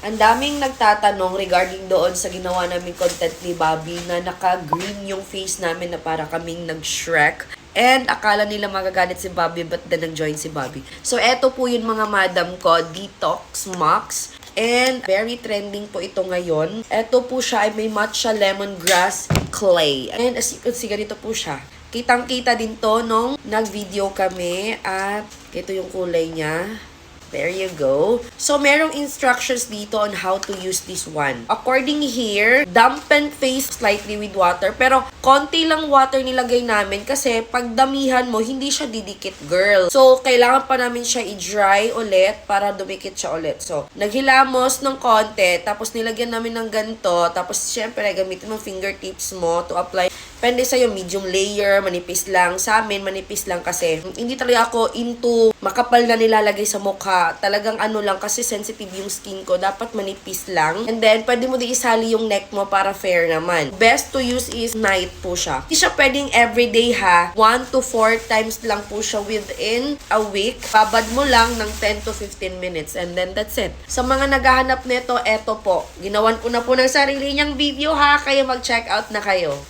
Ang daming nagtatanong regarding doon sa ginawa naming content ni Bobby na naka-green yung face namin na para kaming nag-Shrek. And akala nila magagalit si Bobby but then nag-join si Bobby. So eto po yun mga madam ko, Detox Max. And very trending po ito ngayon. Eto po siya ay may matcha lemongrass clay. And as you can see, ganito po siya. Kitang-kita din to nung nag-video kami at ito yung kulay niya. There you go. So, merong instructions dito on how to use this one. According here, dampen face slightly with water. Pero, konti lang water nilagay namin kasi pag damihan mo, hindi siya didikit, girl. So, kailangan pa namin siya i-dry ulit para dumikit siya ulit. So, naghilamos ng konti, tapos nilagyan namin ng ganito. Tapos, syempre, gamitin mo fingertips mo to apply. Depende sa'yo, medium layer, manipis lang. Sa amin, manipis lang kasi hindi talaga ako into makapal na nilalagay sa mukha. Talagang ano lang kasi sensitive yung skin ko. Dapat manipis lang. And then, pwede mo din isali yung neck mo para fair naman. Best to use is night po siya. Hindi siya pwedeng everyday ha. 1 to 4 times lang po siya within a week. Babad mo lang ng 10 to 15 minutes. And then, that's it. Sa mga naghahanap nito, eto po. Ginawan ko na po ng sarili niyang video ha. Kaya mag-check out na kayo.